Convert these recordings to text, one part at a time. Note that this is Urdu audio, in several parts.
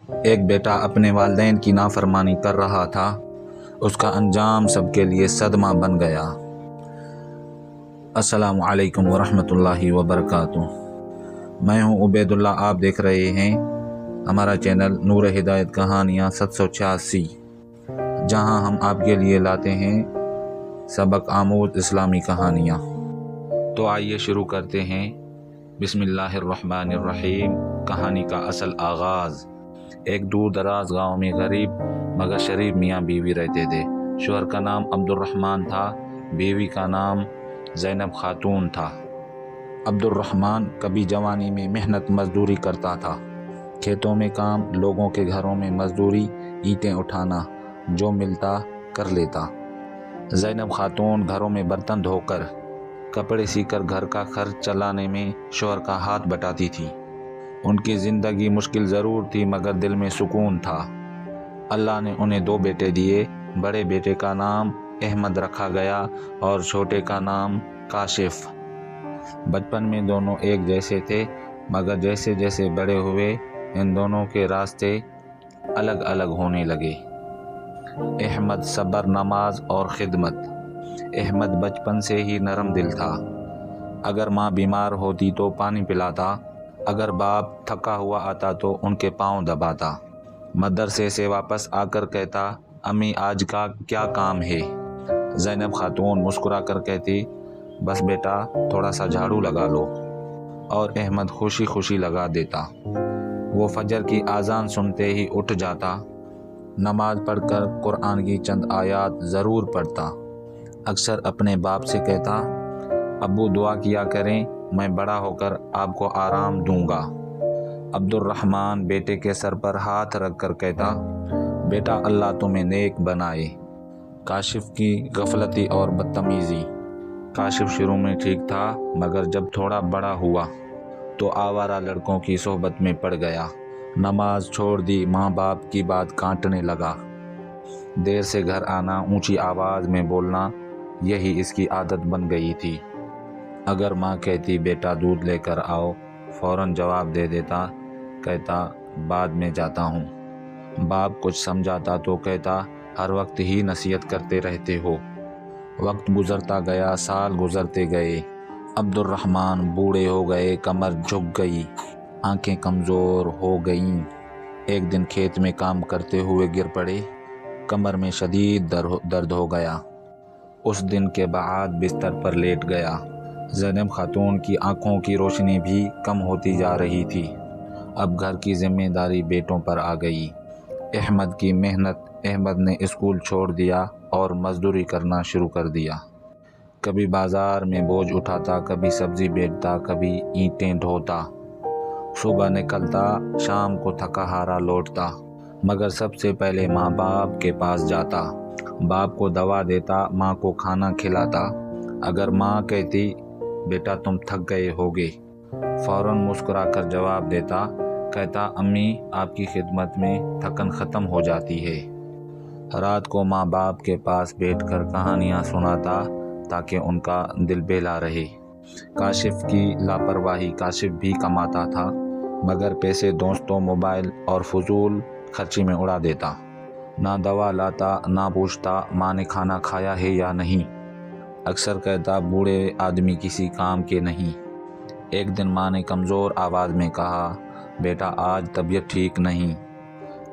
ایک بیٹا اپنے والدین کی نافرمانی کر رہا تھا، اس کا انجام سب کے لیے صدمہ بن گیا۔ السلام علیکم ورحمۃ اللہ وبرکاتہ۔ میں ہوں عبید اللہ، آپ دیکھ رہے ہیں ہمارا چینل نور ہدایت کہانیاں 786، جہاں ہم آپ کے لیے لاتے ہیں سبق آموز اسلامی کہانیاں۔ تو آئیے شروع کرتے ہیں۔ بسم اللہ الرحمن الرحیم۔ کہانی کا اصل آغاز۔ ایک دور دراز گاؤں میں غریب مگر شریف میاں بیوی رہتے تھے۔ شوہر کا نام عبد الرحمن تھا، بیوی کا نام زینب خاتون تھا۔ عبد الرحمن کبھی جوانی میں محنت مزدوری کرتا تھا، کھیتوں میں کام، لوگوں کے گھروں میں مزدوری، اینٹیں اٹھانا، جو ملتا کر لیتا۔ زینب خاتون گھروں میں برتن دھو کر، کپڑے سی کر گھر کا خرچ چلانے میں شوہر کا ہاتھ بٹاتی تھی۔ ان کی زندگی مشکل ضرور تھی مگر دل میں سکون تھا۔ اللہ نے انہیں 2 بیٹے دیے۔ بڑے بیٹے کا نام احمد رکھا گیا اور چھوٹے کا نام کاشف۔ بچپن میں دونوں ایک جیسے تھے مگر جیسے جیسے بڑے ہوئے ان دونوں کے راستے الگ الگ ہونے لگے۔ احمد صبر، نماز اور خدمت۔ احمد بچپن سے ہی نرم دل تھا۔ اگر ماں بیمار ہوتی تو پانی پلاتا، اگر باپ تھکا ہوا آتا تو ان کے پاؤں دباتا۔ مدرسے سے واپس آ کر کہتا، امی آج کا کیا کام ہے؟ زینب خاتون مسکرا کر کہتی، بس بیٹا تھوڑا سا جھاڑو لگا لو، اور احمد خوشی خوشی لگا دیتا۔ وہ فجر کی اذان سنتے ہی اٹھ جاتا، نماز پڑھ کر قرآن کی چند آیات ضرور پڑھتا۔ اکثر اپنے باپ سے کہتا، ابو دعا کیا کریں، میں بڑا ہو کر آپ کو آرام دوں گا۔ عبد الرحمن بیٹے کے سر پر ہاتھ رکھ کر کہتا، بیٹا اللہ تمہیں نیک بنائے۔ کاشف کی غفلتی اور بدتمیزی۔ کاشف شروع میں ٹھیک تھا مگر جب تھوڑا بڑا ہوا تو آوارہ لڑکوں کی صحبت میں پڑ گیا۔ نماز چھوڑ دی، ماں باپ کی بات کاٹنے لگا۔ دیر سے گھر آنا، اونچی آواز میں بولنا، یہی اس کی عادت بن گئی تھی۔ اگر ماں کہتی بیٹا دودھ لے کر آؤ، فوراً جواب دے دیتا، کہتا بعد میں جاتا ہوں۔ باپ کچھ سمجھاتا تو کہتا، ہر وقت ہی نصیحت کرتے رہتے ہو۔ وقت گزرتا گیا، سال گزرتے گئے۔ عبد الرحمن بوڑھے ہو گئے، کمر جھک گئی، آنکھیں کمزور ہو گئیں۔ ایک دن کھیت میں کام کرتے ہوئے گر پڑے، کمر میں شدید درد ہو گیا۔ اس دن کے بعد بستر پر لیٹ گیا۔ زینب خاتون کی آنکھوں کی روشنی بھی کم ہوتی جا رہی تھی۔ اب گھر کی ذمہ داری بیٹوں پر آ گئی۔ احمد کی محنت۔ احمد نے اسکول چھوڑ دیا اور مزدوری کرنا شروع کر دیا۔ کبھی بازار میں بوجھ اٹھاتا، کبھی سبزی بیچتا، کبھی اینٹیں ڈھوتا۔ صبح نکلتا، شام کو تھکا ہارا لوٹتا، مگر سب سے پہلے ماں باپ کے پاس جاتا۔ باپ کو دوا دیتا، ماں کو کھانا کھلاتا۔ اگر ماں کہتی بیٹا تم تھک گئے ہوگے، فوراً مسکرا کر جواب دیتا، کہتا امی آپ کی خدمت میں تھکن ختم ہو جاتی ہے۔ رات کو ماں باپ کے پاس بیٹھ کر کہانیاں سناتا تاکہ ان کا دل بہلا رہے۔ کاشف کی لاپرواہی۔ کاشف بھی کماتا تھا مگر پیسے دوستوں، موبائل اور فضول خرچی میں اڑا دیتا۔ نہ دوا لاتا، نہ پوچھتا ماں نے کھانا کھایا ہے یا نہیں۔ اکثر کہتا بوڑھے آدمی کسی کام کے نہیں۔ ایک دن ماں نے کمزور آواز میں کہا، بیٹا آج طبیعت ٹھیک نہیں۔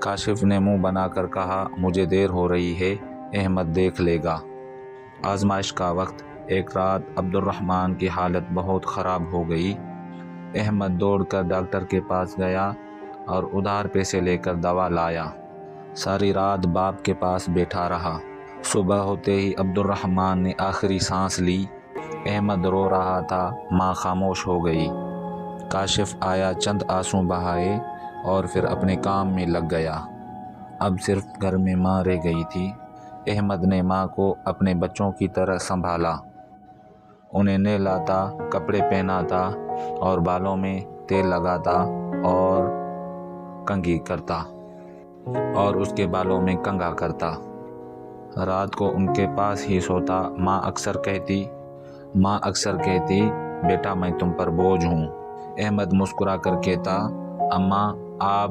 کاشف نے منہ بنا کر کہا، مجھے دیر ہو رہی ہے، احمد دیکھ لے گا۔ آزمائش کا وقت۔ ایک رات عبد الرحمن کی حالت بہت خراب ہو گئی۔ احمد دوڑ کر ڈاکٹر کے پاس گیا اور ادھار پیسے لے کر دوا لایا۔ ساری رات باپ کے پاس بیٹھا رہا۔ صبح ہوتے ہی عبد الرحمن نے آخری سانس لی۔ احمد رو رہا تھا، ماں خاموش ہو گئی۔ کاشف آیا، چند آنسو بہائے اور پھر اپنے کام میں لگ گیا۔ اب صرف گھر میں ماں رہ گئی تھی۔ احمد نے ماں کو اپنے بچوں کی طرح سنبھالا، انہیں نہلاتا، کپڑے پہناتا اور بالوں میں تیل لگاتا اور کنگھی کرتا اور اس کے بالوں میں کنگھا کرتا۔ رات کو ان کے پاس ہی سوتا۔ ماں اکثر کہتی بیٹا میں تم پر بوجھ ہوں۔ احمد مسکرا کر کہتا، اماں آپ